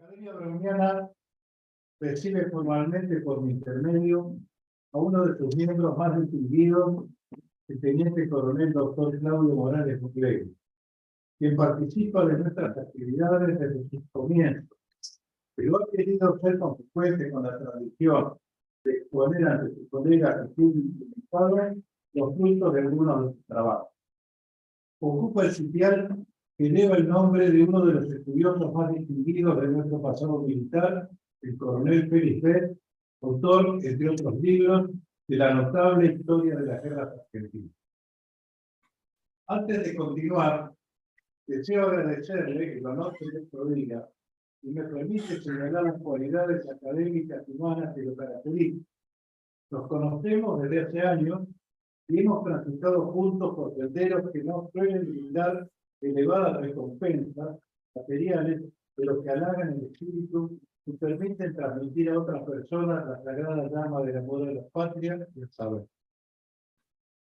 Academia Browniana recibe formalmente por mi intermedio a uno de sus miembros más distinguidos, el teniente coronel doctor Claudio Morales Bucley, quien participa de nuestras actividades desde sus comienzos, pero ha querido ser consecuente con la tradición de exponer ante sus colegas y público invitado los frutos de algunos de sus trabajos. Ocupa el sitial que lleva el nombre de uno de los estudiosos más distinguidos de nuestro pasado militar, el coronel Félix Beth, autor, entre otros libros, de la notable historia de las guerras argentinas. Antes de continuar, deseo agradecerle el honor que les prodiga y me permite señalar las cualidades académicas humanas que lo caracterizan. Nos conocemos desde hace años y hemos transitado juntos por senderos que no suelen brindar elevadas recompensas materiales, pero que halagan el espíritu y permiten transmitir a otras personas la sagrada llama del amor de la patria y el saber.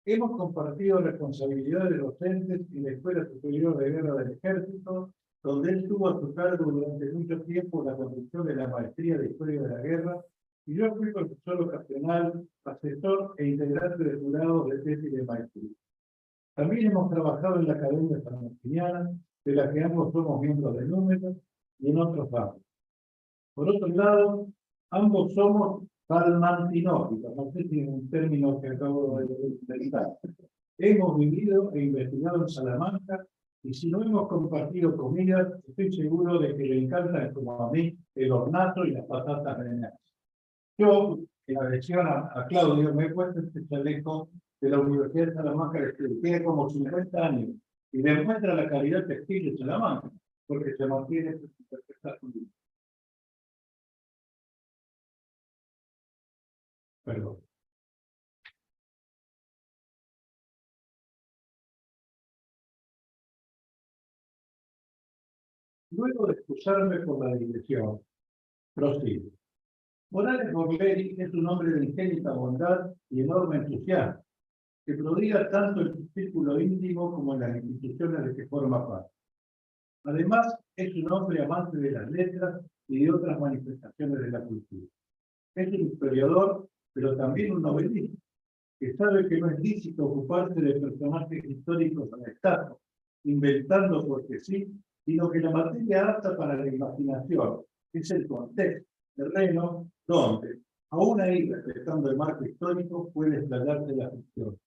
Hemos compartido responsabilidades docentes en la Escuela Superior de Guerra del Ejército, donde él tuvo a su cargo durante mucho tiempo la conducción de la maestría de Historia de la Guerra, y yo fui profesor ocasional, asesor e integrante de jurados de tesis de maestría. También hemos trabajado en la Academia Sanmartiniana, de la que ambos somos miembros de números, y en otros ámbitos. Por otro lado, ambos somos salmantinóficos, no sé si es un término que acabo de utilizar. Hemos vivido e investigado en Salamanca, y si no hemos compartido comidas, estoy seguro de que le encantan, como a mí, el hornazo y las patatas rellenadas. Yo, en adhesión a Claudio, me he puesto este chaleco de la Universidad de Salamanca, que tiene como 50 años, y demuestra la calidad textil de Salamanca, porque se mantiene en perfectas condiciones. Perdón. Luego de excusarme por la digresión, prosigo. Morales Bucley es un hombre de ingénita bondad y enorme entusiasmo, que prodiga tanto en su círculo íntimo como en las instituciones de que forma parte. Además, es un hombre amante de las letras y de otras manifestaciones de la cultura. Es un historiador, pero también un novelista, que sabe que no es lícito ocuparse de personajes históricos a destajo, inventando porque sí, sino que la materia apta para la imaginación es el contexto, terreno, donde, aún ahí respetando el marco histórico, puede explayarse la ficción.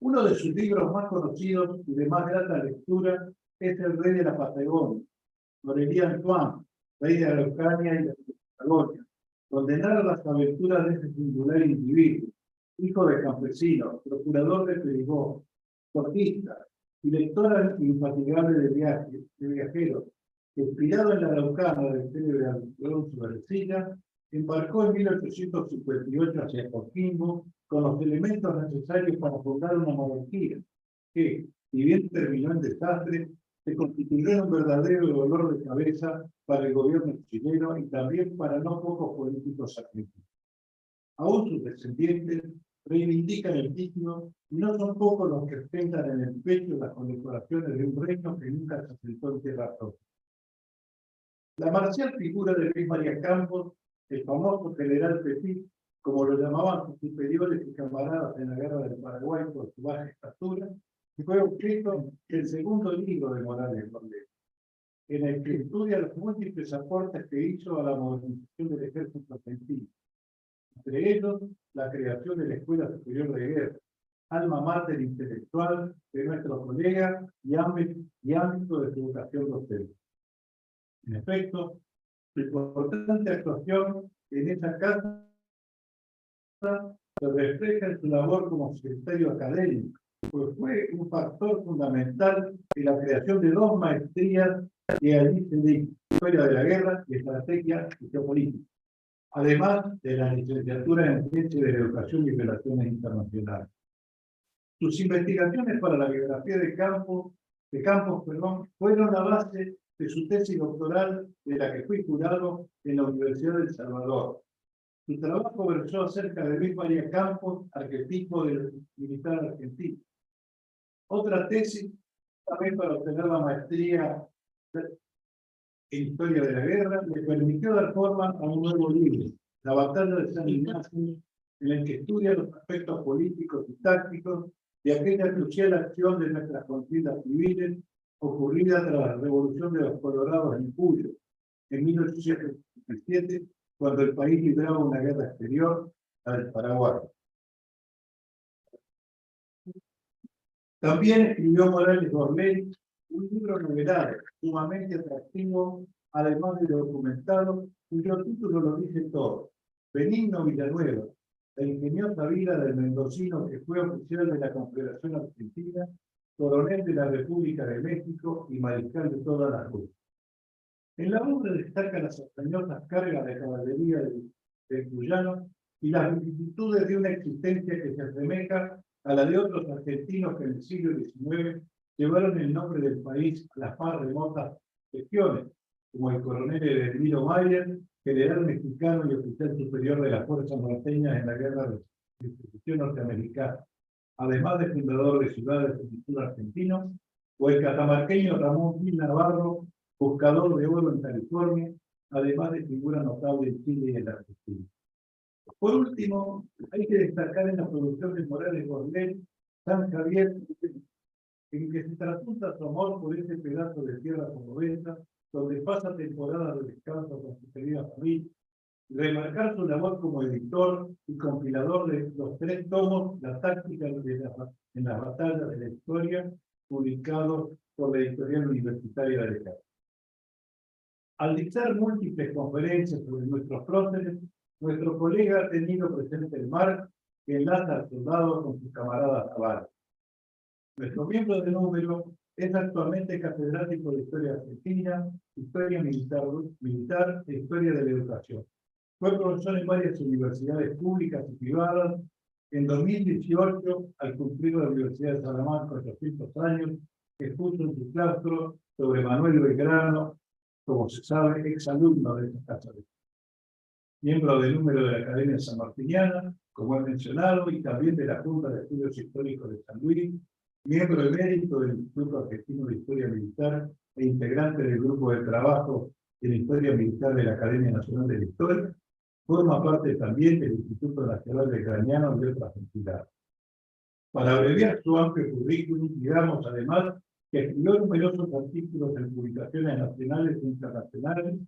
Uno de sus libros más conocidos y de más grata lectura es El rey de la Patagonia, Aurélien Antoine, rey de Araucania y la Patagonia, donde narra las aventuras de ese singular individuo, hijo de campesinos, procurador de Perigón, cortista y lectora infatigable de viajeros, que inspirado en la Araucana del célebre Alonso Ercilla, embarcó en 1858 hacia Coquimbo con los elementos necesarios para fundar una monarquía que, si bien terminó en desastre, se constituyó en un verdadero dolor de cabeza para el gobierno chileno y también para no pocos políticos argentinos. Aún sus descendientes reivindican el título y no son pocos los que ostentan en el pecho las condecoraciones de un reino que nunca se asentó en tierra propia. La marcial figura de Luis María Campos, el famoso general Petit, como lo llamaban sus superiores y camaradas en la guerra del Paraguay por su baja estatura, fue objeto del segundo libro de Morales Bucley, en el que estudia los múltiples aportes que hizo a la modernización del ejército argentino, entre ellos la creación de la Escuela Superior de Guerra, alma mater intelectual de nuestro colega y ámbito de su educación docente. En efecto, su importante actuación en esa casa se refleja en su labor como secretario académico, pues fue un factor fundamental en la creación de 2 maestrías que allí se dictan: Historia de la Guerra y Estrategia y Geopolítica, además de la licenciatura en Ciencias de la Educación y Relaciones Internacionales. Sus investigaciones para la biografía de Campos, fueron la base de su tesis doctoral, de la que fui jurado en la Universidad de El Salvador. Su trabajo versó acerca de Luis María Campos, arquetipo del militar argentino. Otra tesis, también para obtener la maestría en Historia de la Guerra, le permitió dar forma a un nuevo libro, La Batalla de San Ignacio, en el que estudia los aspectos políticos y tácticos de aquella crucial acción de nuestras contiendas civiles ocurrida tras la Revolución de los Colorados en Cuyo, en 1867, cuando el país libraba una guerra exterior al Paraguay. También escribió Morales Borlén un libro novelado, sumamente atractivo, además de documentado, cuyo título lo dice todo: Benigno Villanueva, la ingeniosa vida del mendocino que fue oficial de la Confederación Argentina, coronel de la República de México y mariscal de todas las rutas. En la obra destaca las hazañosas cargas de caballería del cuyano y las vicisitudes de una existencia que se asemeja a la de otros argentinos que en el siglo XIX llevaron el nombre del país a las más remotas regiones, como el coronel Edelmiro Mayer, general mexicano y oficial superior de las fuerzas norteñas en la guerra de distribución norteamericana, además de fundador de ciudades del sur argentino, o el catamarqueño Ramón Gil Navarro, buscador de oro en California, además de figura notable en Chile y en la Argentina. Por último, hay que destacar en la producción de Morales Borlén, San Javier, en que se trasunta su amor por ese pedazo de tierra cordobesa, donde pasa temporadas de descanso con su querida familia, y remarcar su labor como editor y compilador de los 3 tomos, La táctica en las batallas de la historia, publicados por la editorial universitaria de Cali. Al dictar múltiples conferencias sobre nuestros próceres, nuestro colega ha tenido presente el mar que enlaza al soldado con sus camaradas navales. Nuestro miembro de número es actualmente catedrático de Historia Argentina, Historia Militar e Historia de la Educación. Fue profesor en varias universidades públicas y privadas. En 2018, al cumplir la Universidad de Salamanca 800 años, expuso en su claustro sobre Manuel Belgrano, como se sabe, exalumno de esta casa de estudios. Miembro del número de la Academia Sanmartiniana, como he mencionado, y también de la Junta de Estudios Históricos de San Luis, miembro emérito del Instituto Argentino de Historia Militar e integrante del Grupo de Trabajo de la Historia Militar de la Academia Nacional de la Historia, forma parte también del Instituto Nacional Belgraniano y otras entidades. Para abreviar su amplio currículum, digamos además que escribió numerosos artículos en publicaciones nacionales e internacionales,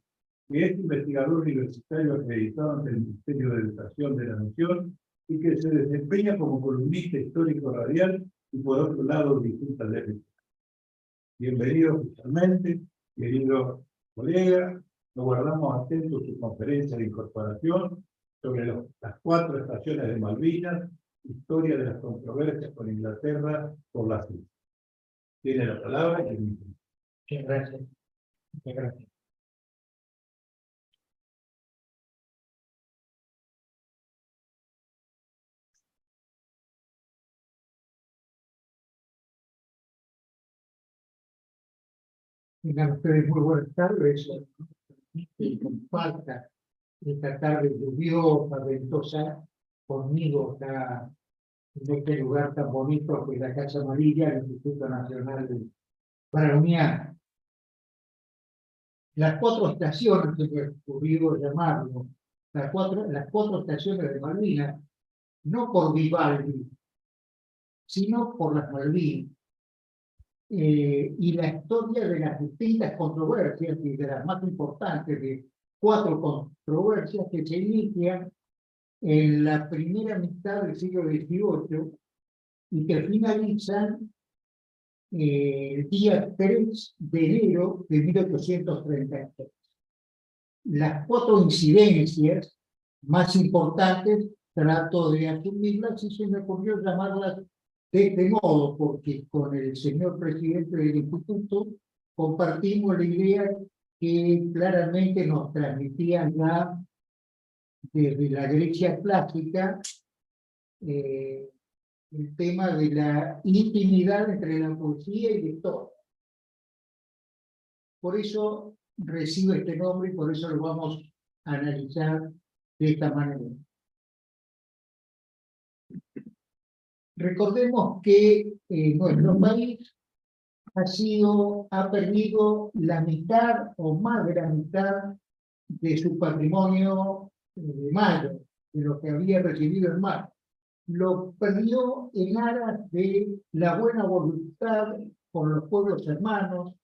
que es investigador universitario acreditado ante el Ministerio de Educación de la Nación y que se desempeña como columnista histórico radial y por otro lado distintas leyes. Bienvenido oficialmente, querido colega, nos guardamos atentos a su conferencia de incorporación sobre las 4 estaciones de Malvinas, historia de las controversias con Inglaterra por las islas. Tiene la palabra y el micrófono. Muchas gracias. Muchas gracias. Tengan ustedes muy buenas tardes. Y comparta esta tarde lluviosa, ventosa, conmigo acá en este lugar tan bonito que es la Casa Amarilla, el Instituto Nacional de Browniana. Las 4 estaciones, que me ocurrió llamarlo, las cuatro estaciones de Malvinas, no por Vivaldi, sino por las Malvinas. Y la historia de las distintas controversias, y de las más importantes de 4 controversias que se inician en la primera mitad del siglo XVIII y que finalizan el día 3 de enero de 1833. Las 4 incidencias más importantes trato de asumirlas y se me ocurrió llamarlas de este modo, porque con el señor presidente del Instituto compartimos la idea que claramente nos transmitían ya desde la Grecia clásica el tema de la intimidad entre la poesía y la historia. Por eso recibe este nombre y por eso lo vamos a analizar de esta manera. Recordemos que nuestro país ha perdido la mitad o más de la mitad de su patrimonio de mayo, de lo que había recibido en mayo. Lo perdió en aras de la buena voluntad con los pueblos hermanos,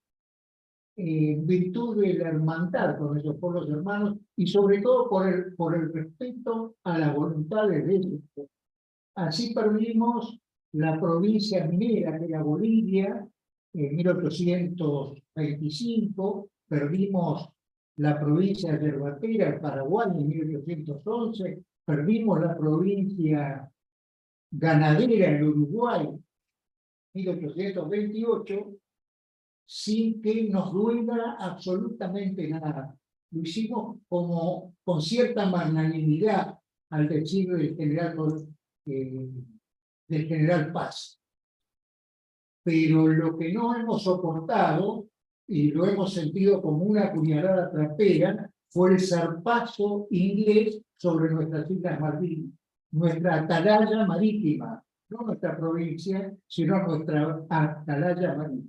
en virtud de la hermandad con esos pueblos hermanos y sobre todo por el respeto a las voluntades de ellos. Así perdimos la provincia minera que era Bolivia en 1825, perdimos la provincia yerbatera, el Paraguay en 1811, perdimos la provincia ganadera en Uruguay en 1828, sin que nos duela absolutamente nada. Lo hicimos como con cierta magnanimidad, al decir del general Paz. Pero lo que no hemos soportado, y lo hemos sentido como una puñalada trapera, fue el zarpazo inglés sobre nuestras Islas Malvinas, nuestra atalaya marítima, no nuestra provincia, sino nuestra atalaya marítima.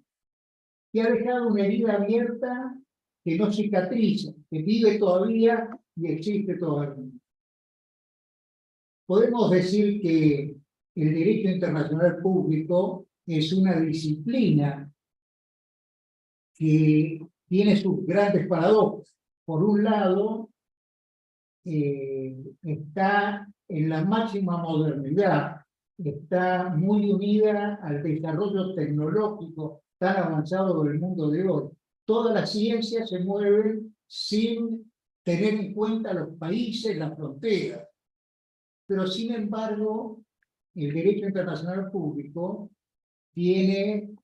Y ha dejado una herida abierta que no cicatriza, que vive todavía y existe todavía. Podemos decir que el derecho internacional público es una disciplina que tiene sus grandes paradojas. Por un lado, está en la máxima modernidad, está muy unida al desarrollo tecnológico tan avanzado del mundo de hoy. Todas las ciencias se mueven sin tener en cuenta los países, las fronteras. Pero sin embargo, el derecho internacional público tiene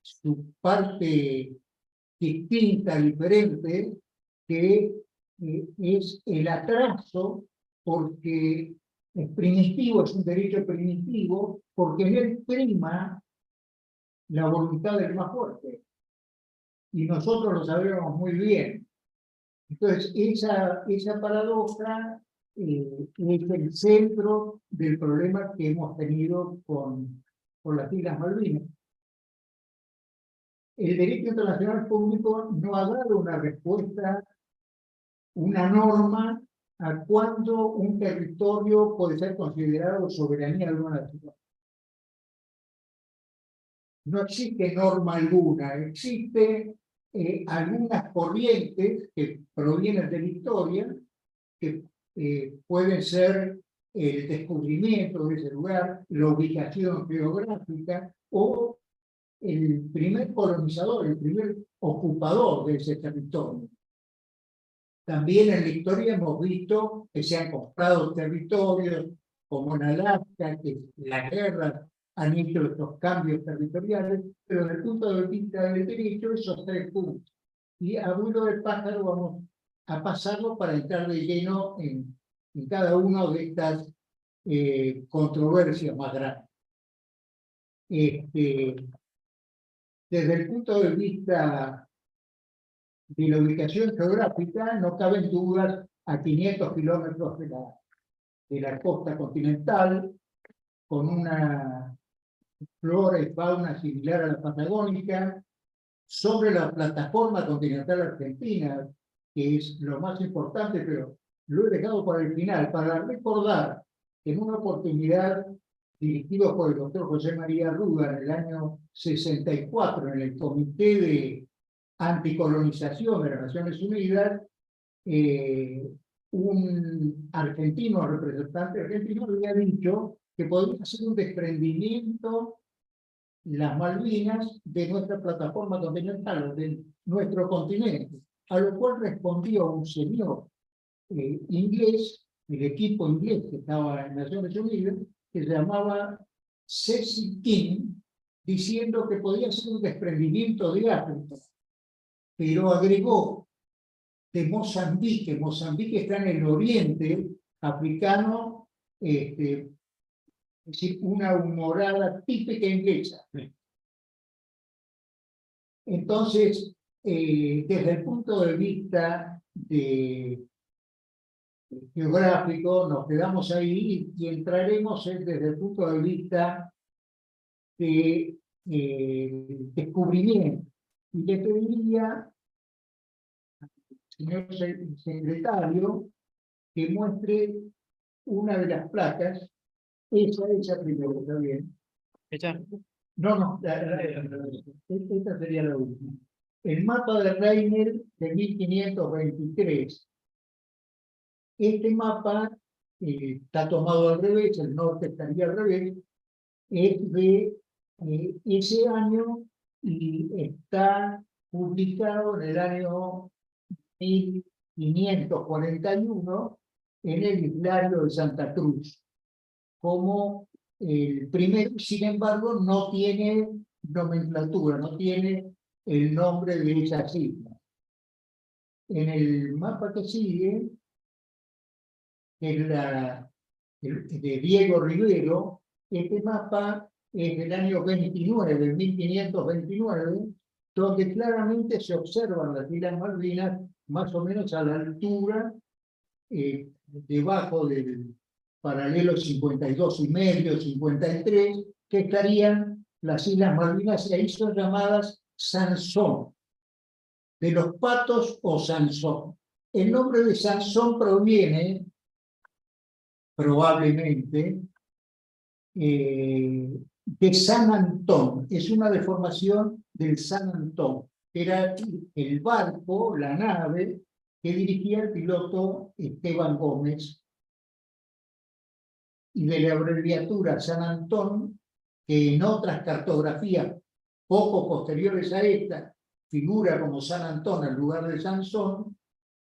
su parte distinta, diferente, que es el atraso, porque es primitivo, es un derecho primitivo, porque en él prima la voluntad del más fuerte. Y nosotros lo sabemos muy bien. Entonces, esa paradoja es el centro del problema que hemos tenido con las Islas Malvinas. El derecho internacional público no ha dado una respuesta, una norma a cuándo un territorio puede ser considerado soberanía de una nación. No existe norma alguna, existe algunas corrientes que provienen de la historia, que pueden ser el descubrimiento de ese lugar, la ubicación geográfica o el primer colonizador, el primer ocupador de ese territorio. También en la historia hemos visto que se han comprado territorios, como en Alaska, que las guerras han hecho estos cambios territoriales, pero desde el punto de vista del derecho, esos tres puntos. Y a vuelo de pájaro vamos a pasarlo para entrar de lleno en cada una de estas controversias más grandes. Desde el punto de vista de la ubicación geográfica, no caben dudas a 500 kilómetros de la costa continental, con una flora y fauna similar a la patagónica, sobre la plataforma continental argentina, que es lo más importante, pero lo he dejado para el final, para recordar que en una oportunidad dirigido por el doctor José María Ruda en el año 64, en el Comité de Anticolonización de las Naciones Unidas, un argentino, representante argentino, había dicho que podría hacer un desprendimiento las Malvinas de nuestra plataforma continental, de nuestro continente, a lo cual respondió un señor inglés, el equipo inglés que estaba en Naciones Unidas, que se llamaba Cecil King, diciendo que podía ser un desprendimiento de África, pero agregó de Mozambique. Mozambique está en el oriente africano, es decir, una humorada típica inglesa. Entonces, desde el punto de vista geográfico, nos quedamos ahí y entraremos desde el punto de vista de descubrimiento. Y le pediría al señor secretario que muestre una de las placas, esa primero, ¿está bien? ¿Ella? No, esta sería la última. El mapa de Reiner de 1523. Este mapa está tomado al revés, el norte estaría al revés, es de ese año y está publicado en el año 1541 en el Islario de Santa Cruz, como el primero, sin embargo, no tiene nomenclatura, no tiene el nombre de esas islas. En el mapa que sigue, de Diego Rivero, este mapa es del año 29, 1529, donde claramente se observan las Islas Malvinas más o menos a la altura, debajo del paralelo 52,5, 53, que estarían las Islas Malvinas, y ahí son llamadas Sansón, de los Patos o Sansón. El nombre de Sansón proviene probablemente de San Antón, es una deformación del San Antón, era el barco, la nave, que dirigía el piloto Esteban Gómez, y de la abreviatura San Antón, que en otras cartografías poco posteriores a esta figura como San Antón en lugar de Sansón,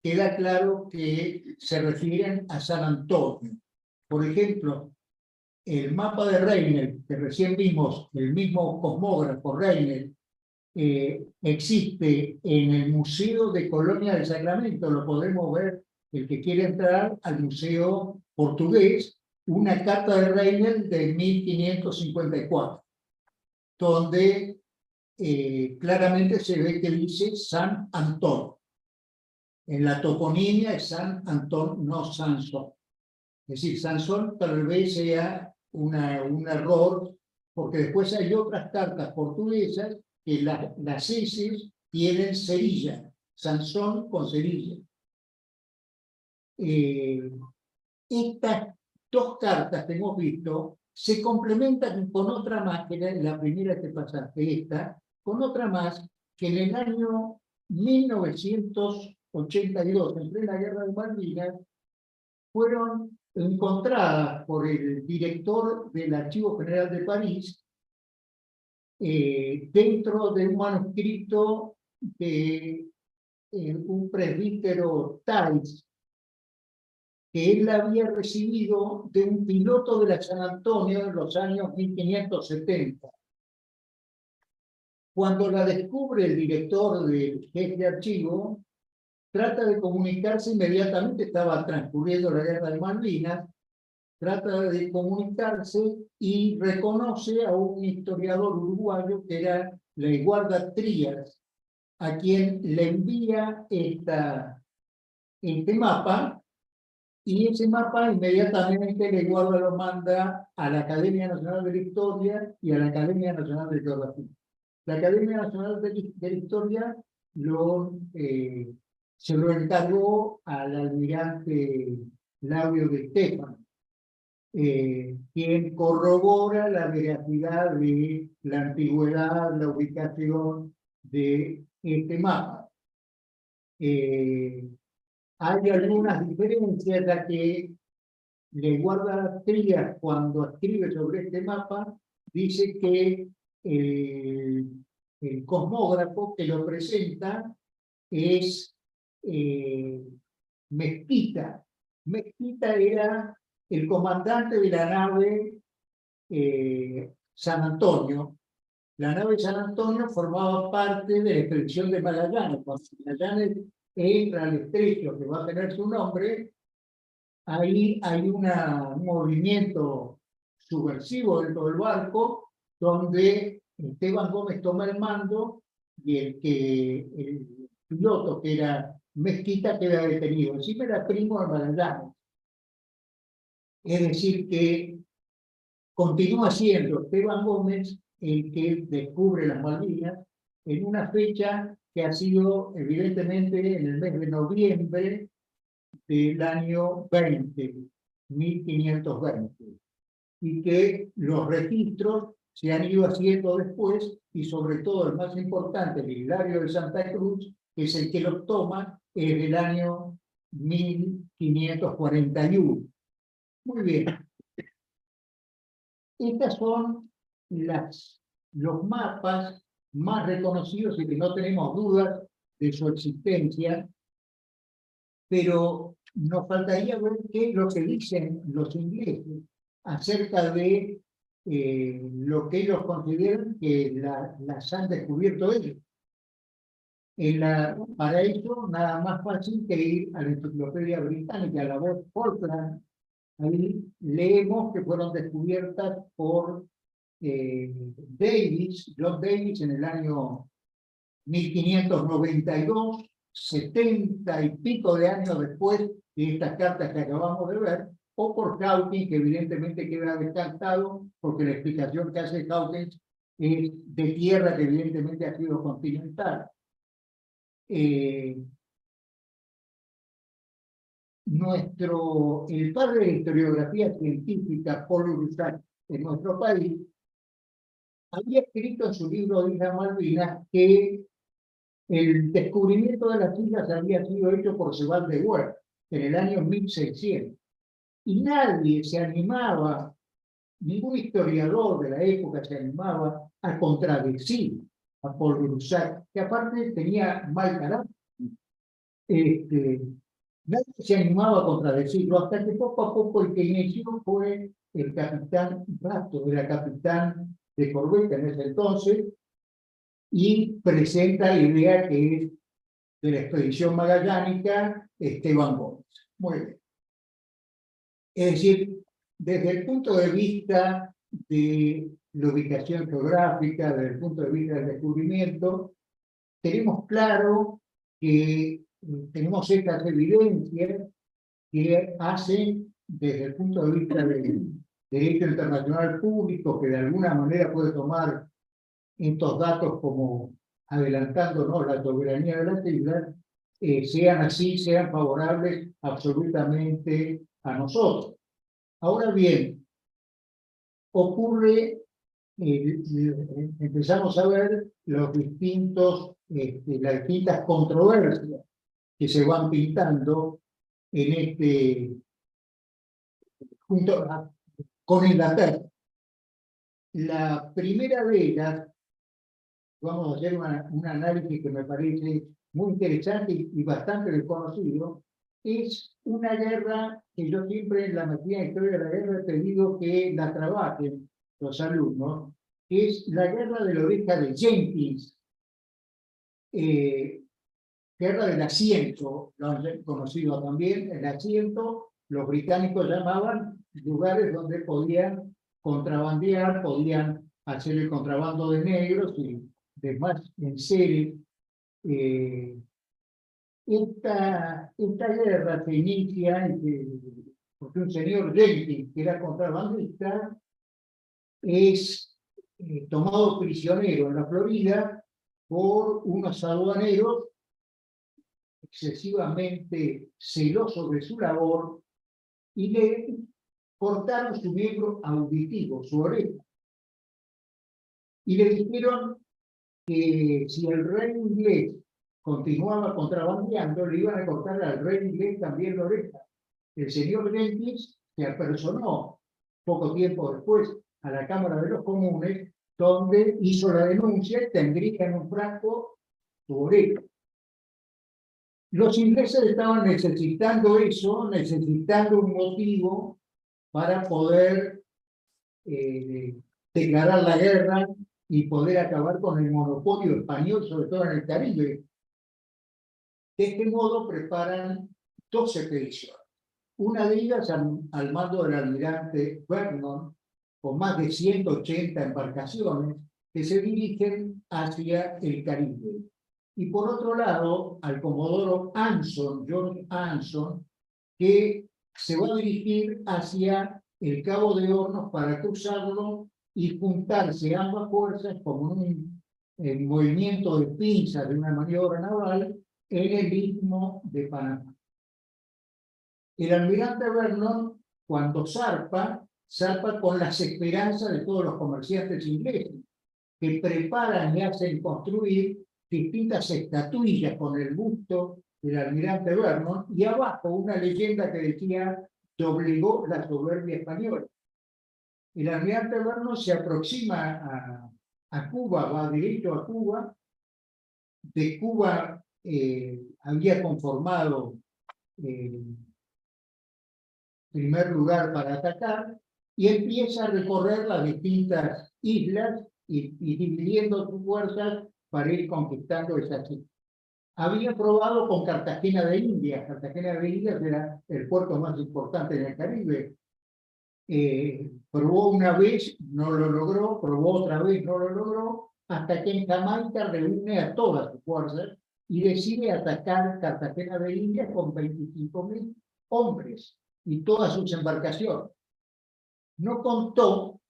queda claro que se refieren a San Antonio. Por ejemplo, el mapa de Reiner, que recién vimos, el mismo cosmógrafo Reiner, existe en el Museo de Colonia del Sacramento, lo podemos ver, el que quiere entrar al Museo Portugués, una carta de Reiner de 1554, donde claramente se ve que dice San Antón. En la toponimia es San Antón, no Sansón. Es decir, Sansón tal vez sea un error, porque después hay otras cartas portuguesas que las S tienen cerilla, Sansón con cerilla. Estas dos cartas que hemos visto se complementan con otra más, que era la primera que pasaste, esta, con otra más que en el año 1982, en plena Guerra de Malvinas, fueron encontradas por el director del Archivo General de París dentro de un manuscrito de un presbítero Thais, que él había recibido de un piloto de la San Antonio en los años 1570. Cuando la descubre el director de este archivo, trata de comunicarse inmediatamente, estaba transcurriendo la Guerra de Malvinas, trata de comunicarse y reconoce a un historiador uruguayo que era Leiguarda Trías, a quien le envía este mapa, y ese mapa inmediatamente Leiguarda lo manda a la Academia Nacional de la Historia y a la Academia Nacional de Geografía. La Academia Nacional de la Historia se lo encargó al almirante Labio de Stefano, quien corrobora la veracidad de la antigüedad, la ubicación de este mapa. Hay algunas diferencias, ya que Leiguarda Trías, cuando escribe sobre este mapa, dice que el cosmógrafo que lo presenta es Mezquita. Mezquita era el comandante de la nave San Antonio. La nave San Antonio formaba parte de la expedición de Magallanes. Cuando Magallanes entra al estrecho que va a tener su nombre, ahí hay un movimiento subversivo dentro del barco, donde Esteban Gómez toma el mando y el piloto, que era Mezquita, queda detenido. Encima era primo de Magallanes. Es decir, que continúa siendo Esteban Gómez el que descubre las Malvinas en una fecha que ha sido evidentemente en el mes de noviembre del año 1520, y que los registros se han ido haciendo después, y sobre todo el más importante, el Hilario de Santa Cruz, que es el que los toma, es del año 1541. Muy bien. Estas son los mapas más reconocidos y que no tenemos dudas de su existencia, pero nos faltaría ver qué es lo que dicen los ingleses acerca de lo que ellos consideran que las han descubierto ellos. Para eso, nada más fácil que ir a la Enciclopedia Británica, a la voz Falkland. Ahí leemos que fueron descubiertas por John Davis, en el año 1592, 70 y pico de años después de estas cartas que acabamos de ver, o por Hawkins, que evidentemente queda descartado, porque la explicación que hace Hawkins es de tierra que evidentemente ha sido continental. El padre de la historiografía científica, Paul Russac, en nuestro país, había escrito en su libro de Islas Malvinas que el descubrimiento de las islas había sido hecho por Sebald de Weert en el año 1600. Y nadie se animaba, ningún historiador de la época se animaba a contradecir a Paul Russac, que aparte tenía mal carácter. Nadie se animaba a contradecirlo, hasta que poco a poco el que inició fue el capitán Rato, era capitán de corbeta en ese entonces, y presenta la idea que es de la expedición magallánica Esteban Gómez. Muy bien. Es decir, desde el punto de vista de la ubicación geográfica, desde el punto de vista del descubrimiento, tenemos claro que tenemos estas evidencias que hacen, desde el punto de vista del derecho internacional público, que de alguna manera puede tomar estos datos como adelantándonos la soberanía de las islas, sean así, sean favorables absolutamente a nosotros. Ahora bien, empezamos a ver las distintas controversias que se van pintando con Inglaterra. La primera de ellas, vamos a hacer un análisis que me parece muy interesante y bastante desconocido, es una guerra que yo siempre en la materia de historia de la guerra he pedido que la trabajen los alumnos, que es la guerra de la oreja de Jenkins, guerra del asiento, lo han conocido también, el asiento, los británicos llamaban lugares donde podían contrabandear, podían hacer el contrabando de negros y demás en serie. Esta guerra se inicia porque un señor Jenkins, que era contrabandista, es tomado prisionero en la Florida por unos aduaneros excesivamente celosos de su labor y le cortaron su miembro auditivo, su oreja. Y le dijeron que si el rey inglés continuaba contrabandeando, le iban a cortar al rey inglés también la oreja. El señor Jenkins se apersonó poco tiempo después a la Cámara de los Comunes, donde hizo la denuncia y tendría en un frasco su oreja. Los ingleses estaban necesitando eso, necesitando un motivo para poder declarar la guerra y poder acabar con el monopolio español, sobre todo en el Caribe. De este modo preparan 2 expediciones. Una de ellas al mando del almirante Vernon, con más de 180 embarcaciones que se dirigen hacia el Caribe. Y por otro lado, al comodoro Anson, George Anson, que se va a dirigir hacia el Cabo de Hornos para cruzarlo y juntarse ambas fuerzas como un movimiento de pinzas de una maniobra naval en el istmo de Panamá. El almirante Vernon, cuando zarpa con las esperanzas de todos los comerciantes ingleses, que preparan y hacen construir distintas estatuillas con el busto del almirante Vernon, y abajo una leyenda que decía: doblegó la soberbia española. El almirante Vernon se aproxima a Cuba, va directo a Cuba. De Cuba había conformado primer lugar para atacar, y empieza a recorrer las distintas islas y dividiendo sus fuerzas para ir conquistando esas islas. Había probado con Cartagena de Indias. Cartagena de Indias era el puerto más importante en el Caribe. Probó una vez, no lo logró, probó otra vez, no lo logró, hasta que en Jamaica reúne a todas sus fuerzas y decide atacar Cartagena de Indias con 25.000 hombres y todas sus embarcaciones. No contó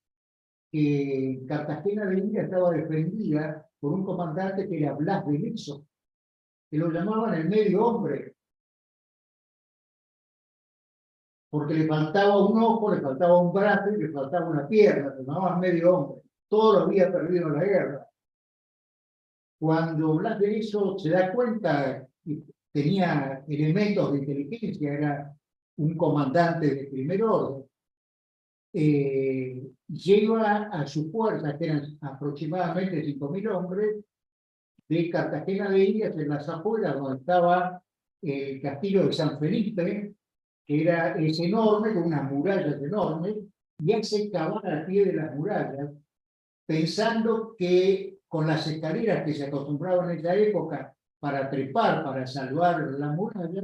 que Cartagena de Indias estaba defendida por un comandante que era Blas de Lezo, que lo llamaban el medio hombre, porque le faltaba un ojo, le faltaba un brazo y le faltaba una pierna, se llamaban medio hombre. Todo lo había perdido en la guerra. Cuando Blas de Lezo se da cuenta que tenía elementos de inteligencia, era un comandante de primer orden, lleva a su fuerza, que eran aproximadamente 5.000 hombres, de Cartagena de Indias, en las afueras, donde estaba el castillo de San Felipe, que es enorme, con unas murallas enormes, y hace cavar al pie de las murallas, pensando que con las escaleras que se acostumbraban en esa época para trepar, para salvar la muralla,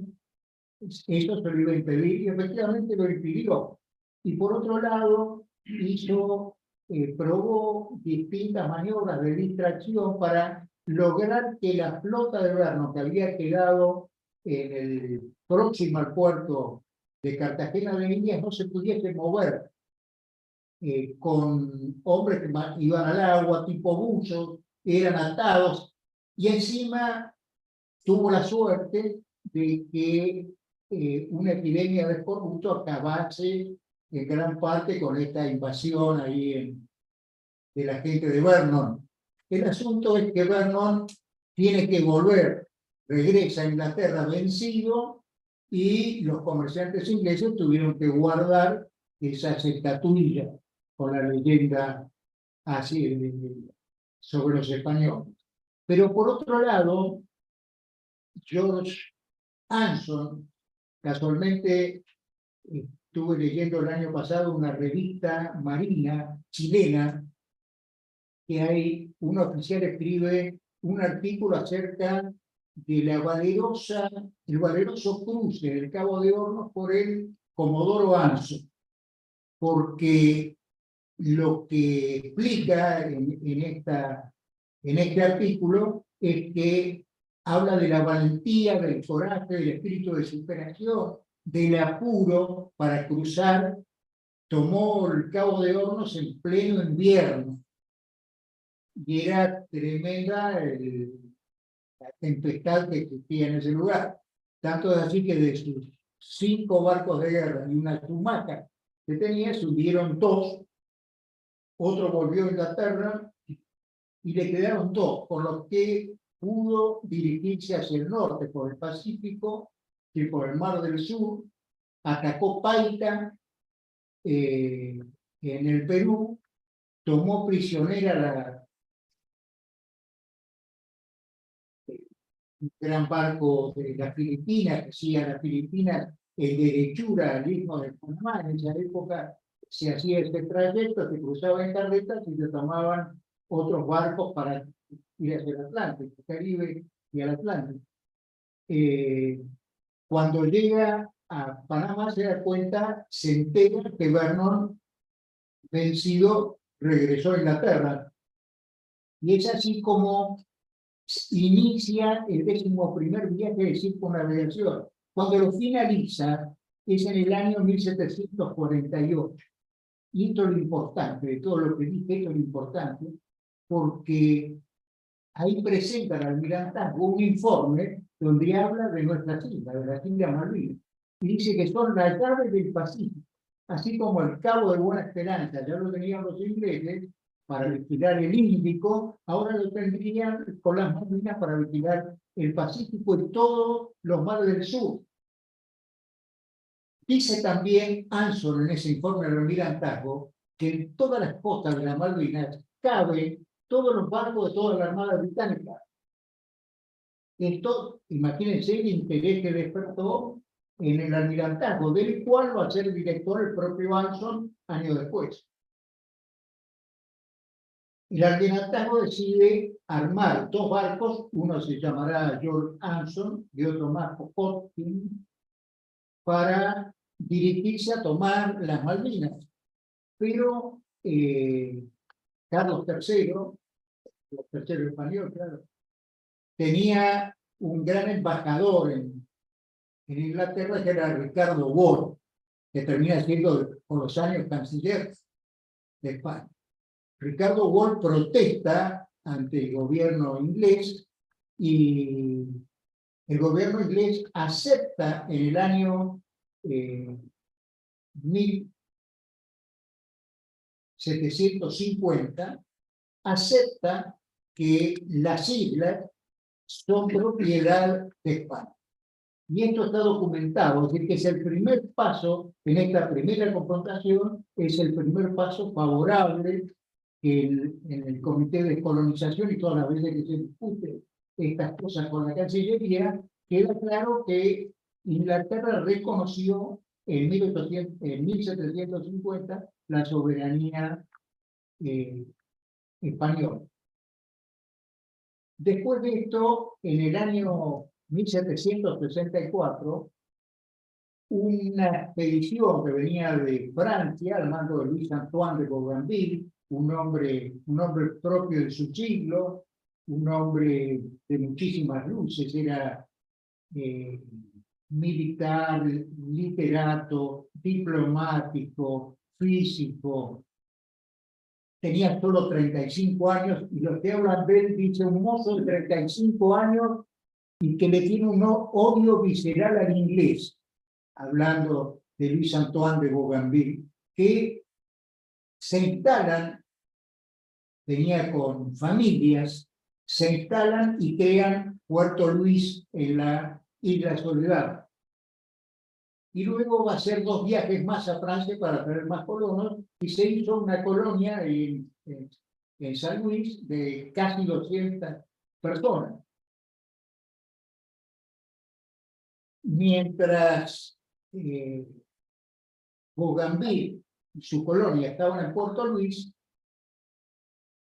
eso se lo iba a impedir, y efectivamente lo impidió. Y por otro lado, probó distintas maniobras de distracción para lograr que la flota de Vernon, que había quedado en el próximo al puerto de Cartagena de Indias, no se pudiese mover, con hombres que iban al agua, tipo buzos, eran atados, y encima tuvo la suerte de que una epidemia de escorbuto acabase en gran parte con esta invasión ahí de la gente de Vernon. El asunto es que Vernon tiene que volver, regresa a Inglaterra vencido, y los comerciantes ingleses tuvieron que guardar esas estatuillas con la leyenda así sobre los españoles. Pero por otro lado, George Anson, casualmente estuve leyendo el año pasado una revista marina chilena, que hay un oficial escribe un artículo acerca de el valeroso cruce del Cabo de Hornos por el Comodoro Anson, porque lo que explica en este artículo es que habla de la valentía, del coraje, del espíritu de superación, del apuro para cruzar. Tomó el Cabo de Hornos en pleno invierno, y era tremenda la tempestad que existía en ese lugar. Tanto es así que de sus 5 barcos de guerra y una sumaca que tenía, se hundieron 2, otro volvió a Inglaterra y le quedaron 2, por lo que pudo dirigirse hacia el norte por el Pacífico y por el Mar del Sur. Atacó Paita en el Perú, tomó prisionera un gran barco de las Filipinas, que hacía las Filipinas en derechura al istmo de Panamá. En esa época se hacía este trayecto, se cruzaba en carretas y se tomaban otros barcos para ir hacia el Atlántico, el Caribe y al Atlántico. Cuando llega a Panamá se da cuenta, se entera que Vernon, vencido, regresó a Inglaterra. Y es así como inicia el 11º viaje de circunnavegación. Cuando lo finaliza es en el año 1748. Y esto es lo importante, de todo lo que dije, esto es lo importante, porque ahí presenta el almirantazgo un informe donde habla de nuestras islas, de las Islas Malvinas, y dice que son la llave del Pacífico, así como el Cabo de Buena Esperanza, ya lo tenían los ingleses para vigilar el Índico, ahora lo tendrían con las Malvinas para vigilar el Pacífico y todos los mares del sur. Dice también Anson en ese informe del almirantazgo que en todas las costas de las Malvinas caben todos los barcos de toda la Armada Británica. Esto, imagínense el interés que despertó en el almirantazgo, del cual va a ser director el propio Anson años después. El almirantazgo decide armar dos barcos, uno se llamará George Anson y otro más Kropotkin, para dirigirse a tomar las Malvinas. Pero Carlos III, los terceros español, claro, tenía un gran embajador en Inglaterra que era Ricardo Wall, que termina siendo por los años canciller de España. Ricardo Wall protesta ante el gobierno inglés y el gobierno inglés acepta en el año 1750, acepta que las islas son propiedad de España. Y esto está documentado, es decir, que es el primer paso en esta primera confrontación, es el primer paso favorable en el Comité de Colonización y todas las veces que se discute estas cosas con la Cancillería, queda claro que Inglaterra reconoció en 1750 la soberanía española. Después de esto, en el año 1764, una expedición que venía de Francia, al mando de Luis Antoine de Bougainville, un hombre propio de su siglo, un hombre de muchísimas luces, era militar, literato, diplomático, físico. Tenía solo 35 años, y los que hablan de él dice un mozo de 35 años y que le tiene un odio visceral al inglés, hablando de Luis Antoine de Bougainville, que se instalan, venía con familias, se instalan y crean Puerto Luis en la Isla Soledad. Y luego va a hacer 2 viajes más a Francia para traer más colonos, y se hizo una colonia en San Luis de casi 200 personas. Mientras Bougainville y su colonia estaban en Puerto Luis,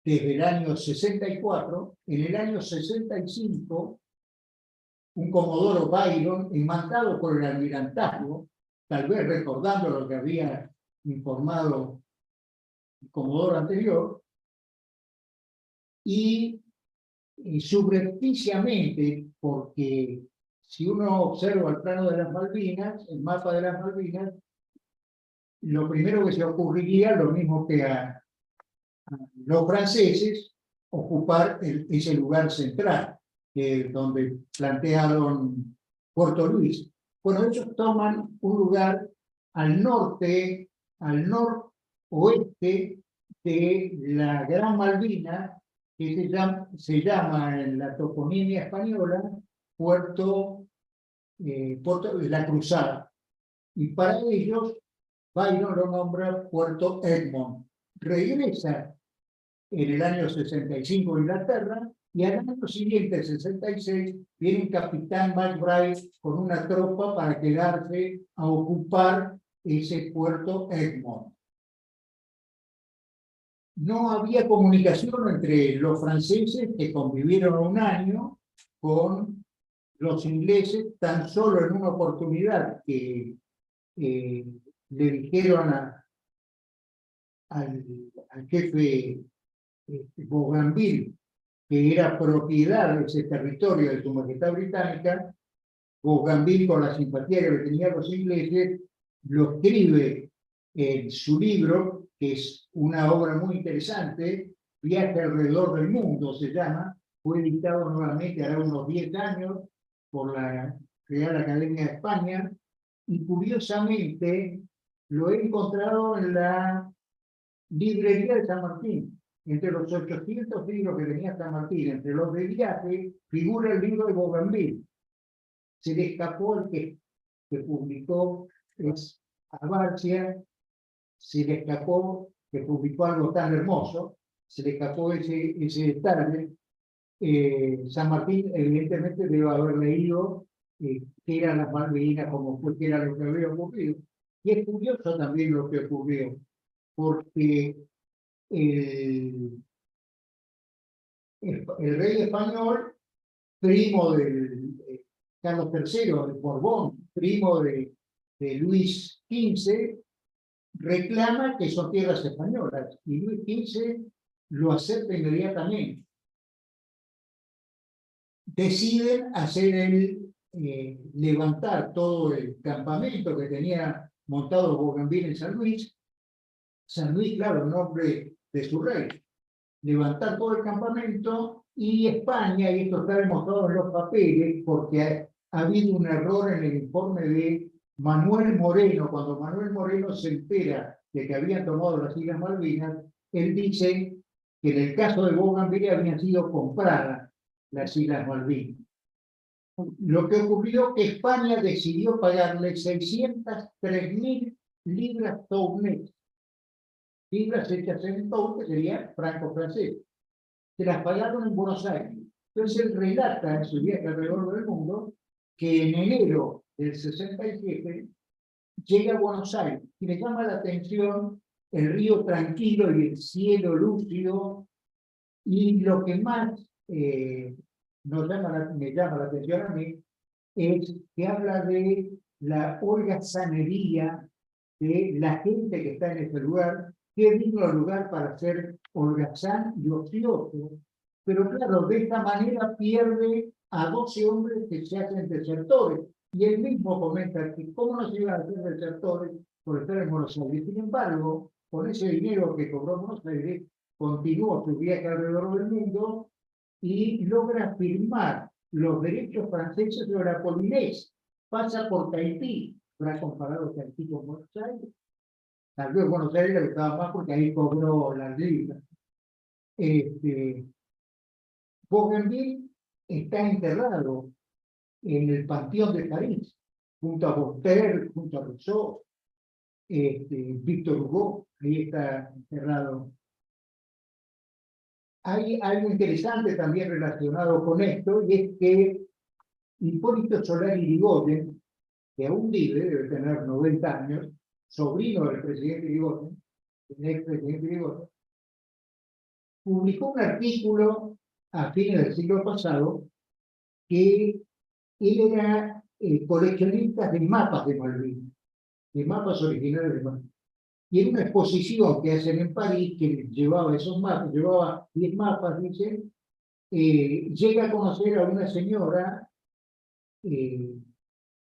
desde el año 64, en el año 65, un comodoro Byron, mandado por el almirantazgo, tal vez recordando lo que había informado el comodoro anterior, y subrepticiamente, porque si uno observa el plano de las Malvinas, el mapa de las Malvinas, lo primero que se ocurriría, lo mismo que a los franceses, ocupar ese lugar central, donde plantearon Puerto Luis. Bueno, ellos toman un lugar al norte, al noroeste de la Gran Malvina, que se llama en la toponimia española Puerto de la Cruzada. Y para ellos, Byron lo nombra Puerto Egmont. Regresa en el año 65 a Inglaterra, y al año siguiente, 66, viene un capitán McBride con una tropa para quedarse a ocupar ese Puerto Egmont. No había comunicación entre los franceses, que convivieron un año, con los ingleses, tan solo en una oportunidad que le dijeron al jefe Bougainville que era propiedad de ese territorio de su majestad británica. Bougainville, con la simpatía que le tenían los ingleses, lo escribe en su libro que es una obra muy interesante, Viaje alrededor del mundo se llama, fue editado nuevamente hará unos 10 años por la Real Academia de España, y curiosamente lo he encontrado en la librería de San Martín. Entre los 800 libros que tenía San Martín, entre los de viaje, figura el libro de Bougainville. Se le escapó el que publicó, es Abarcia, se le escapó, que publicó algo tan hermoso, se le escapó ese detalle. San Martín evidentemente debe haber leído qué eran las Malvinas, cómo fue, qué era lo que había ocurrido. Y es curioso también lo que ocurrió, porque el rey español, primo de Carlos III de Borbón, primo de Luis XV, reclama que son tierras españolas, y Luis XV lo acepta inmediatamente. Deciden hacer levantar todo el campamento que tenía montado Bougainville en San Luis. San Luis, claro, en nombre de su rey. Levantar todo el campamento, y España, y esto está demostrado en los papeles, porque ha habido un error en el informe de Manuel Moreno. Cuando Manuel Moreno se entera de que habían tomado las Islas Malvinas, él dice que en el caso de Bougainville habían sido compradas las Islas Malvinas. Lo que ocurrió que España decidió pagarle 603.000 libras tournettes, libras hechas en tour, que sería franco francés. Se las pagaron en Buenos Aires. Entonces él relata en su viaje alrededor del mundo que en enero del 67 llega a Buenos Aires y le llama la atención el río tranquilo y el cielo lúcido, y lo que más me llama la atención a mí es que habla de la holgazanería de la gente que está en ese lugar, que es digno lugar para ser holgazán y ocioso, pero claro, de esta manera pierde a 12 hombres que se hacen desertores, y él mismo comenta que cómo no se iban a hacer desertores por estar en Buenos Aires. Sin embargo, con ese dinero que cobró Buenos Aires, continuó su viaje alrededor del mundo y logra firmar los derechos franceses sobre la Polinesia. Pasa por Tahití, habrá comparado Tahití con Buenos Aires. Tal vez Buenos Aires le gustaba más porque ahí cobró las libras. Bougainville está enterrado en el Panteón de París, junto a Voltaire, junto a Rousseau, Víctor Hugo, ahí está enterrado. Hay algo interesante también relacionado con esto, y es que Hipólito Solari Yrigoyen, que aún vive, debe tener 90 años, sobrino del presidente Yrigoyen, el expresidente Yrigoyen, publicó un artículo a fines del siglo pasado que él era coleccionista de mapas de Malvinas, de mapas originales de Malvinas. Y en una exposición que hacen en París, que llevaba esos mapas, llevaba 10 mapas, dice, llega a conocer a una señora,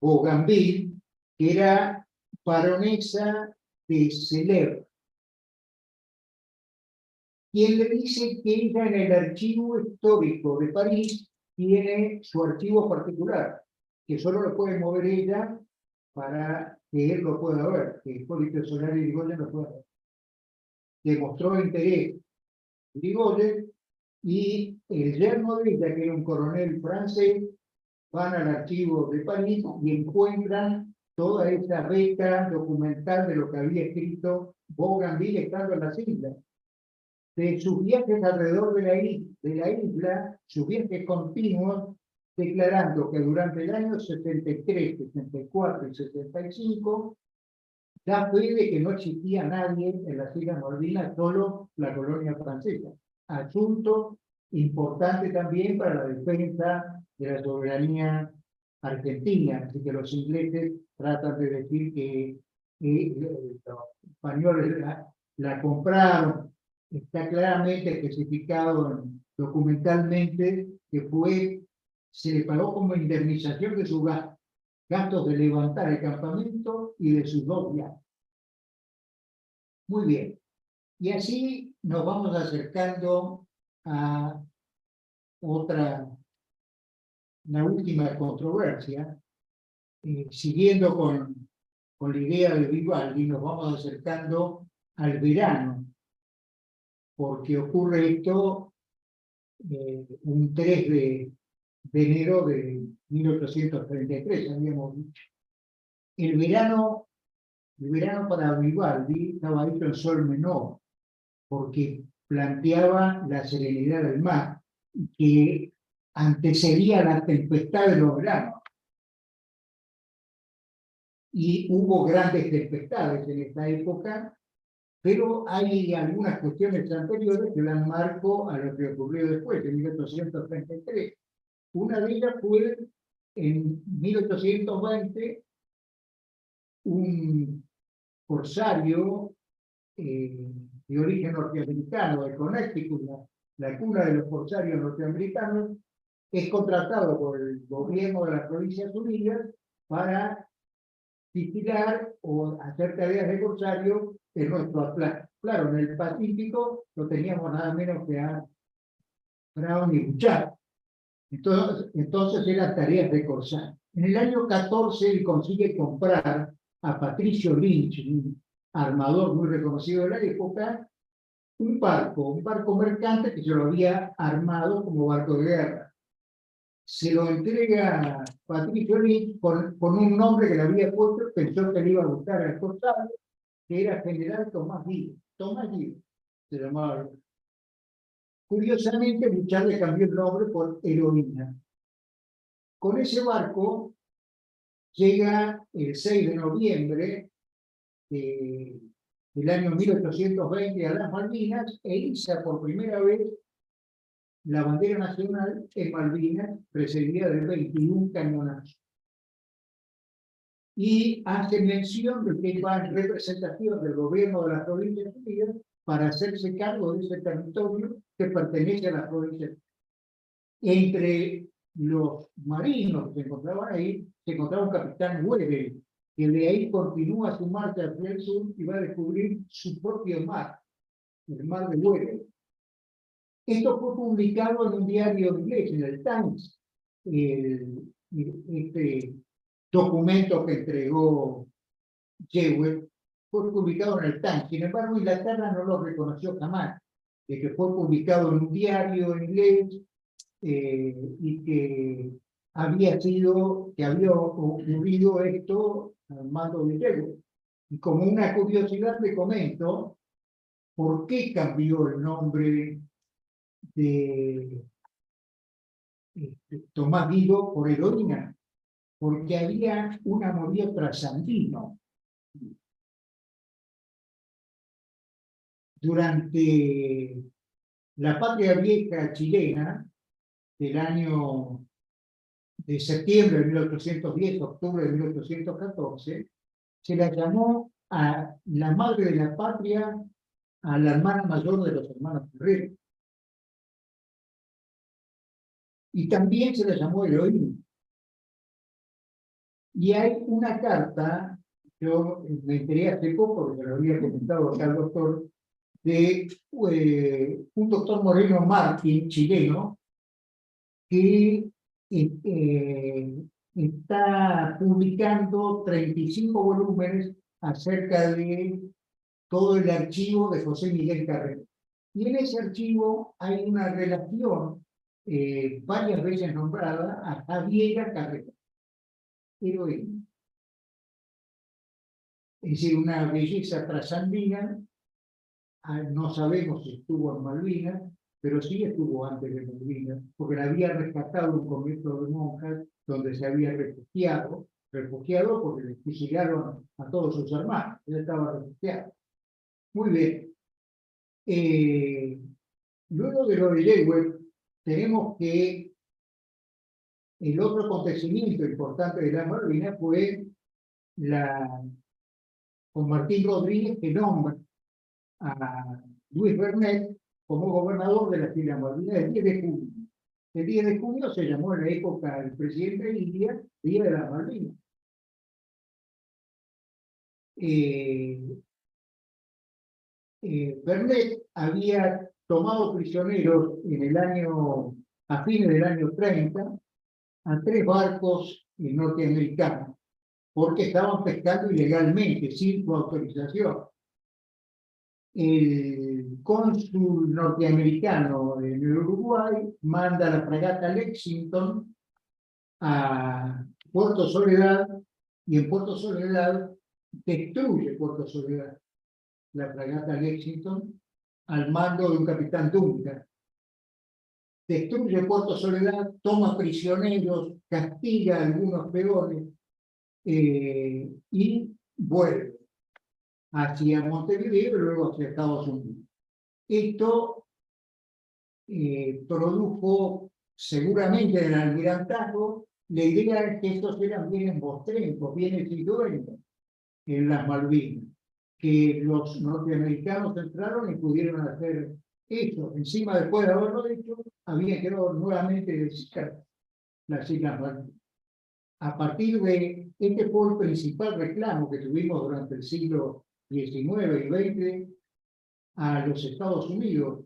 Bougainville, que era baronesa de Celebes, quien le dice que ella en el archivo histórico de París tiene su archivo particular, que solo lo puede mover ella para que él lo pueda ver, que Hipólito Solari Yrigoyen lo pueda ver. Demostró interés Yrigoyen, y el yerno de ella, que era un coronel francés, van al archivo de París y encuentran toda esa beca documental de lo que había escrito Bougainville estando en las islas. De sus viajes alrededor de la isla, sus viajes continuos, declarando que durante el año 73, 74 y 75 da fe de que no existía nadie en las Islas Malvinas, solo la colonia francesa. Asunto importante también para la defensa de la soberanía argentina. Así que los ingleses tratan de decir que los españoles la compraron. Está claramente especificado documentalmente que se le pagó como indemnización de sus gastos de levantar el campamento y de sus 2 viajes. Muy bien. Y así nos vamos acercando a la última controversia, siguiendo con la idea de Vivaldi, nos vamos acercando al verano, porque ocurre esto un 3 de enero de 1833, habíamos dicho. El verano para Vivaldi estaba hecho en sol menor, porque planteaba la serenidad del mar, que antecedía la tempestad de los veranos. Y hubo grandes tempestades en esta época, pero hay algunas cuestiones anteriores que dan marco a lo que ocurrió después, en 1833. Una de ellas fue en 1820, un corsario de origen norteamericano, de Connecticut, la cuna de los corsarios norteamericanos, es contratado por el gobierno de las Provincias Unidas para vigilar o hacer tareas de corsario en nuestro Atlántico. Claro, en el Pacífico lo teníamos nada menos que a Brown y Bouchard. Entonces eran tareas de corsario. En el año 14 él consigue comprar a Patricio Lynch, un armador muy reconocido de la época, un barco mercante que se lo había armado como barco de guerra. Se lo entrega a Patricio Lynch con un nombre que le había puesto, pensó que le iba a gustar al corsario, que era General Tomás Guido. Tomás Guido se llamaba. Curiosamente, Bouchard le cambió el nombre por Heroína. Con ese barco llega el 6 de noviembre del año 1820 a las Malvinas e iza por primera vez la bandera nacional en Malvinas, precedida de 21 cañonazos. Y hace mención de que va en representación del gobierno de las Provincias Unidas para hacerse cargo de ese territorio que pertenece a las provincias. Entre los marinos que se encontraban ahí, se encontraba un capitán Weddell, que de ahí continúa su marcha hacia el sur y va a descubrir su propio mar, el mar de Weddell. Esto fue publicado en un diario inglés, en el Times, este documento que entregó Jewett fue publicado en el Times. Sin embargo, Inglaterra no lo reconoció jamás, de que fue publicado en un diario inglés y que había ocurrido esto al mando de Jewett. Y como una curiosidad le comento por qué cambió el nombre de Tomás Guido por Heroína, porque había un amorío trasandino. Durante la Patria Vieja chilena, del año de septiembre de 1810, octubre de 1814, se la llamó a la madre de la patria, a la hermana mayor de los hermanos Ferrer. Y también se la llamó Heroína. Y hay una carta, yo me enteré hace poco, porque lo había comentado acá al doctor, de un doctor Moreno Martín, chileno, que está publicando 35 volúmenes acerca de todo el archivo de José Miguel Carrera. Y en ese archivo hay una relación varias veces nombrada a Javiera Carrera, heroína. Es decir, una belleza trasandina. No sabemos si estuvo en Malvinas, pero sí estuvo antes de Malvinas, porque la había rescatado un convento de monjas donde se había refugiado porque le fusilaron a todos sus hermanos. Él estaba refugiado. Muy bien. Luego de lo de Jewett, tenemos que el otro acontecimiento importante de las Malvinas fue con Martín Rodríguez, que nombra a Luis Bernet como gobernador de las Islas Malvinas el 10 de junio. El 10 de junio se llamó en la época del presidente India Día de las Malvinas. Bernet había tomado prisioneros a fines del año 30 a 3 barcos norteamericanos, porque estaban pescando ilegalmente, sin su autorización. El cónsul norteamericano en el Uruguay manda la fragata Lexington a Puerto Soledad, y en Puerto Soledad destruye Puerto Soledad, la fragata Lexington, al mando de un capitán Duncan. Destruye Puerto Soledad, toma prisioneros, castiga a algunos peones y vuelve hacia Montevideo y luego hacia Estados Unidos. Esto produjo seguramente en el almirantazgo la idea de que estos eran bienes mostrencos, bienes idóneos en las Malvinas, que los norteamericanos entraron y pudieron hacer eso. Encima, después de haberlo hecho, había quedado nuevamente desiertas las Islas Malvinas. A partir de este fue el principal reclamo que tuvimos durante el siglo XIX y XX a los Estados Unidos,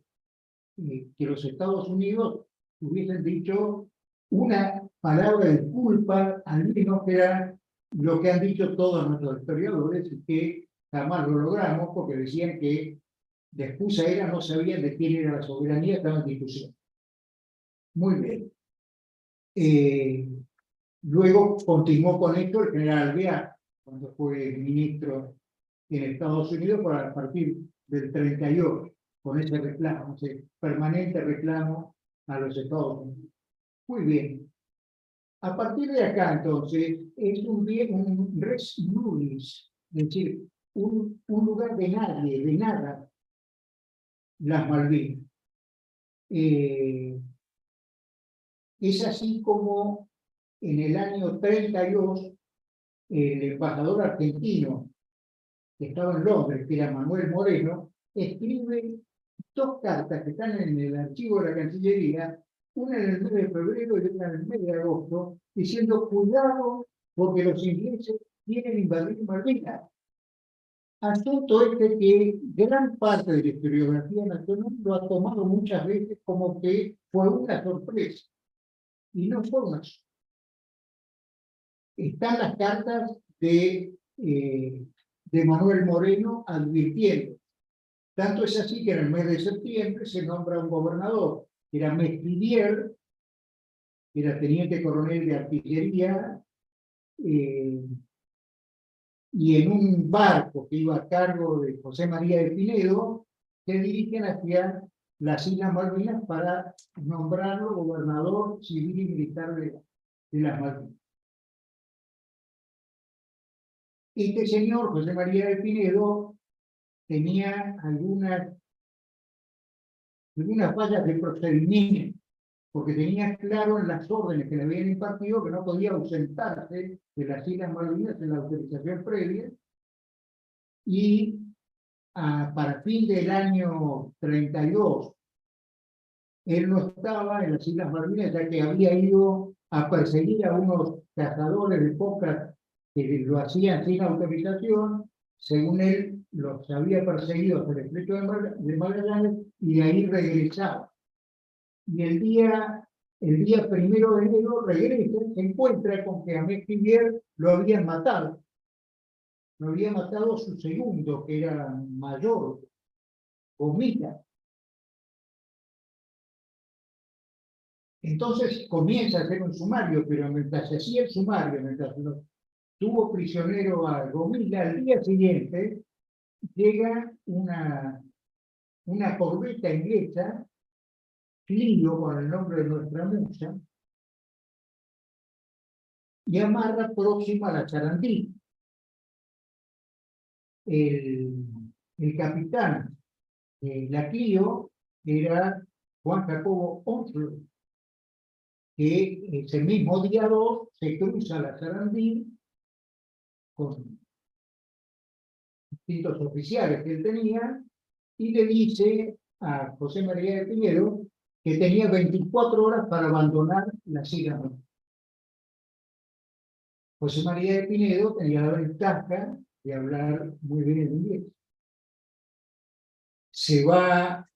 que los Estados Unidos hubiesen dicho una palabra de culpa, al menos que era lo que han dicho todos nuestros historiadores, y que jamás lo logramos, porque decían que de excusa era no sabían de quién era la soberanía, estaba en discusión. Muy bien. Luego continuó con esto el general Alvear, cuando fue ministro en Estados Unidos, a partir del 38, con ese reclamo, ese permanente reclamo a los Estados Unidos. Muy bien. A partir de acá, entonces, es un res nullis, es decir, un lugar de nadie, de nada, las Malvinas. Es así como en el año 32, el embajador argentino que estaba en Londres, que era Manuel Moreno, escribe 2 cartas que están en el archivo de la Cancillería, una en el mes de febrero y otra en el mes de agosto, diciendo cuidado porque los ingleses quieren invadir Malvinas. Asunto este que gran parte de la historiografía nacional lo ha tomado muchas veces como que fue una sorpresa, y no fue una sorpresa. Están las cartas de Manuel Moreno advirtiendo. Tanto es así que en el mes de septiembre se nombra un gobernador, que era Meslivier, que era teniente coronel de artillería, y en un barco que iba a cargo de José María de Pinedo, se dirigen hacia las Islas Malvinas para nombrarlo gobernador civil y militar de las Malvinas. Este señor, José María de Pinedo, tenía algunas fallas de procedimiento, porque tenía claro en las órdenes que le habían impartido que no podía ausentarse de las Islas Malvinas en la autorización previa, y para fin del año 32, él no estaba en las Islas Malvinas, ya que había ido a perseguir a unos cazadores de focas que lo hacían sin autorización. Según él, los había perseguido hasta el estrecho de Magallanes y de ahí regresaba. Y el día 1 de enero regresa, se encuentra con que a Meslivier lo habían matado. Lo había matado su segundo, que era mayor, Gomila. Entonces comienza a hacer un sumario, pero mientras se hacía el sumario, mientras tuvo prisionero a Gomila, al día siguiente llega una corbeta inglesa, Clio, con el nombre de nuestra musa, y amarra próxima a la Sarandí. El capitán de la Clio era Juan Jacobo Onslow, que ese mismo día 2 se cruza la Sarandí con distintos oficiales que él tenía, y le dice a José María de Pinedo que tenía 24 horas para abandonar la Islas Malvinas. José María de Pinedo tenía la ventaja de hablar muy bien el inglés. Se va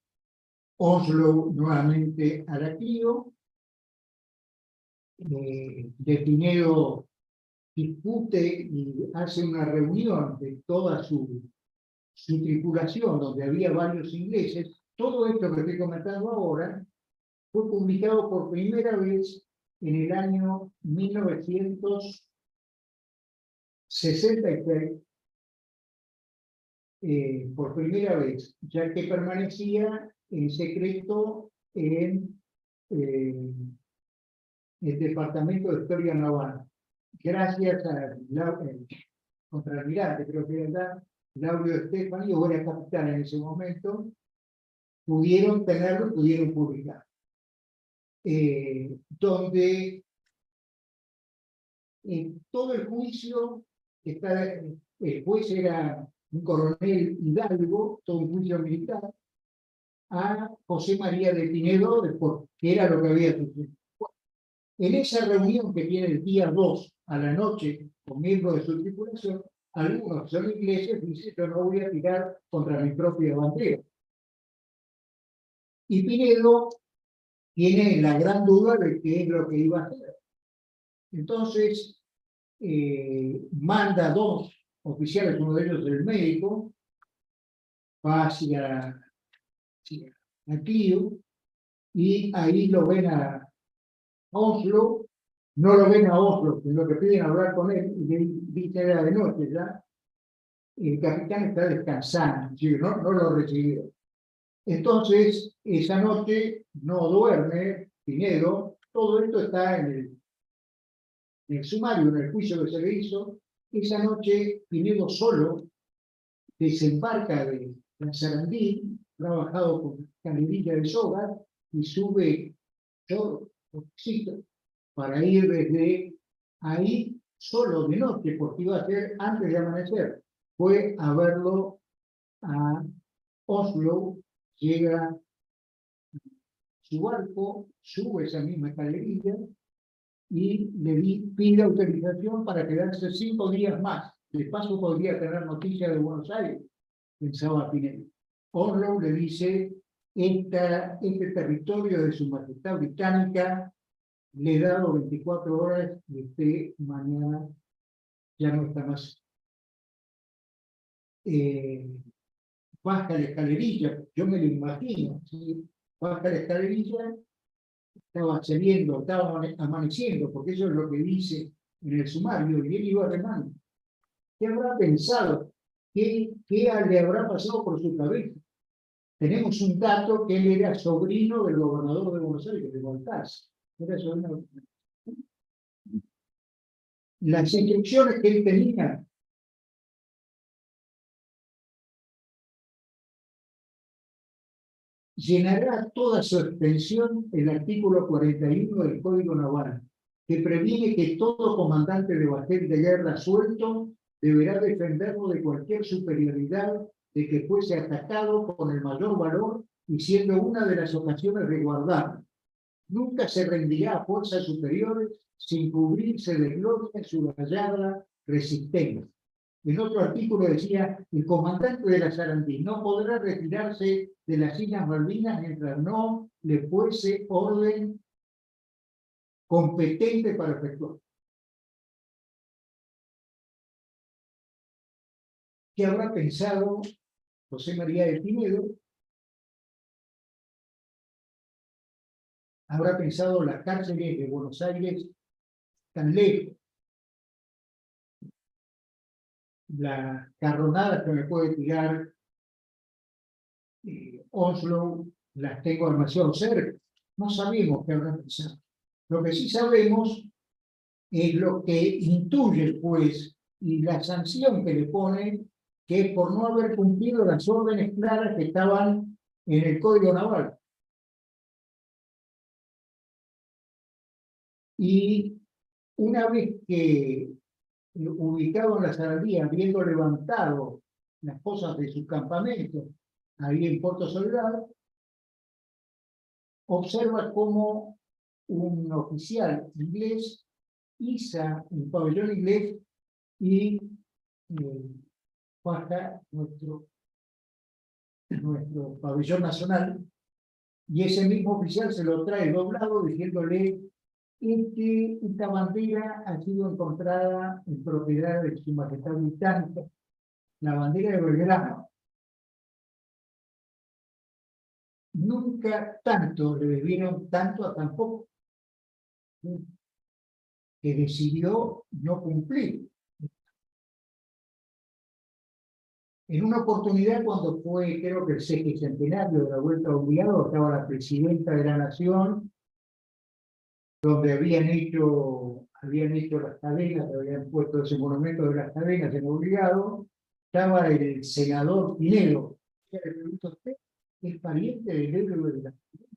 Oslo nuevamente a la Clio. De Pinedo discute y hace una reunión de toda su tripulación, donde había varios ingleses. Todo esto que estoy comentando ahora fue publicado por primera vez en el año 1966, por primera vez, ya que permanecía en secreto en el Departamento de Historia Naval. Gracias al contraalmirante, creo que era Lauro Stefani, o era capitán en ese momento, pudieron tenerlo, pudieron publicar. Donde en todo el juicio, el juez era un coronel Hidalgo, todo un juicio militar, a José María de Pinedo, que era lo que había sucedido. En esa reunión que tiene el día 2 a la noche con miembros de su tripulación, algunos son ingleses dicen: yo no voy a tirar contra mi propia bandera. Y Pinedo tiene la gran duda de qué es lo que iba a hacer. Entonces, manda 2 oficiales, uno de ellos el médico, va hacia Clio, y ahí lo ven a Oslo. No lo ven a Oslo, sino que piden hablar con él, y le dice: era de noche ya, el capitán está descansando, no lo recibió. Entonces, esa noche no duerme Pinedo. Todo esto está en el sumario, en el juicio que se le hizo. Esa noche Pinedo solo desembarca de la Sarandí, trabajado con canililla de soga, y sube yo para ir desde ahí solo de noche, porque iba a ser antes de amanecer. Fue a verlo a Oslo, llega su barco, sube esa misma escalerilla y pide autorización para quedarse 5 días más. De paso podría tener noticias de Buenos Aires, pensaba Pinedo. Oslo le dice: este territorio de su majestad británica le he dado 24 horas y usted mañana ya no está más. Baja la escalerilla, yo me lo imagino, ¿sí? Baja la escalerilla, estaba amaneciendo, porque eso es lo que dice en el sumario, y él iba remando. ¿Qué habrá pensado? ¿Qué le habrá pasado por su cabeza? Tenemos un dato que él era sobrino del gobernador de Buenos Aires, de Baltas. Era sobrino. Las instrucciones que él tenía llenará toda su extensión el artículo 41 del Código Naval, que previene que todo comandante de bajel de guerra suelto deberá defenderlo de cualquier superioridad de que fuese atacado con el mayor valor y siendo una de las ocasiones de guardar. Nunca se rendirá a fuerzas superiores sin cubrirse de gloria en su rayada resistencia. En otro artículo decía: el comandante de la Sarandí no podrá retirarse de las Islas Malvinas mientras no le fuese orden competente para efectuar. ¿Qué habrá pensado José María de Pinedo? Habrá pensado: las cárceles de Buenos Aires tan lejos, la carronada que me puede tirar Oslo, las tengo demasiado cerca. No sabemos qué habrá pensado. Lo que sí sabemos es lo que intuye el juez y la sanción que le pone, que es por no haber cumplido las órdenes claras que estaban en el Código Naval. Y una vez que, ubicado en la Sarandí, habiendo levantado las cosas de su campamento, ahí en Puerto Soledad, observa cómo un oficial inglés iza un pabellón inglés y baja nuestro nuestro pabellón nacional, y ese mismo oficial se lo trae doblado diciéndole que esta bandera ha sido encontrada en propiedad de Su Majestad Británica, la bandera de Belgrano. Nunca tanto le debieron tanto a tan poco, que decidió no cumplir. En una oportunidad, cuando fue, creo que el sesquicentenario de la Vuelta a Obligado, estaba la presidenta de la Nación, donde habían hecho las cadenas, habían puesto ese monumento de las cadenas en Obligado, estaba el senador Pinedo, que le preguntó: ¿usted es pariente del héroe de la Nación?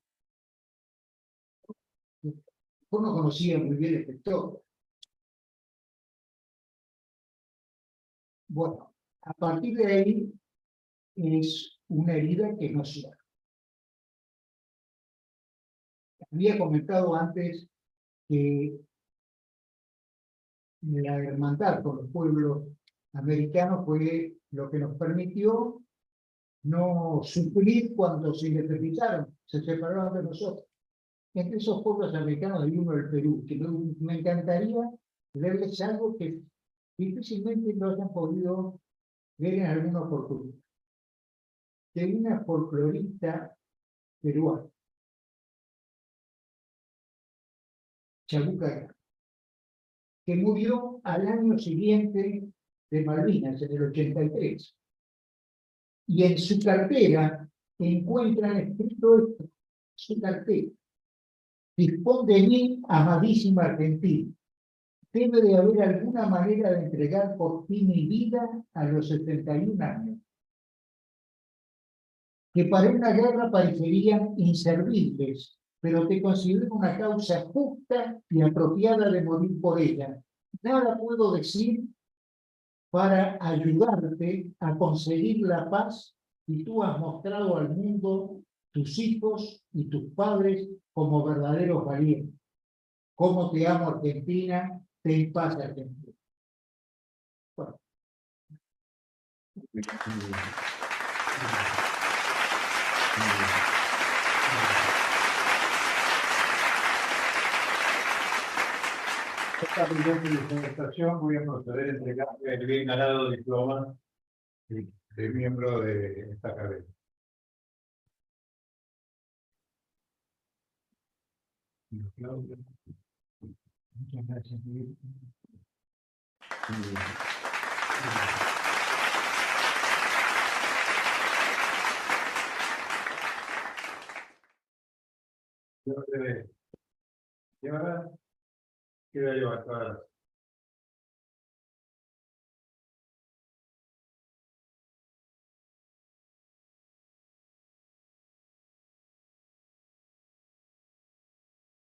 Yo no conocía muy bien este sector. Bueno, a partir de ahí es una herida que no cierra. Había comentado antes que la hermandad con los pueblos americanos fue lo que nos permitió no sufrir cuando se independizaron, se separaron de nosotros. Entre esos pueblos americanos hay uno del Perú, que me encantaría leerles algo que difícilmente lo hayan podido ver en alguna oportunidad. De una folclorista peruana, Chabuca, que murió al año siguiente de Malvinas, en el 83. Y en su cartera encuentran escrito esto: su cartera: dispón de mí, amadísima Argentina. Debe de haber alguna manera de entregar por ti mi vida a los 71 años, que para una guerra parecerían inservibles, pero te considero una causa justa y apropiada de morir por ella. Nada puedo decir para ayudarte a conseguir la paz, y tú has mostrado al mundo, tus hijos y tus padres, como verdaderos valientes. Cómo te amo, Argentina, ten paz, Argentina. Bueno. Esta brillante disertación voy a proceder a entregar el bien ganado diploma de miembro de esta academia. Muchas gracias, Miguel. Y ahora queda yo acá.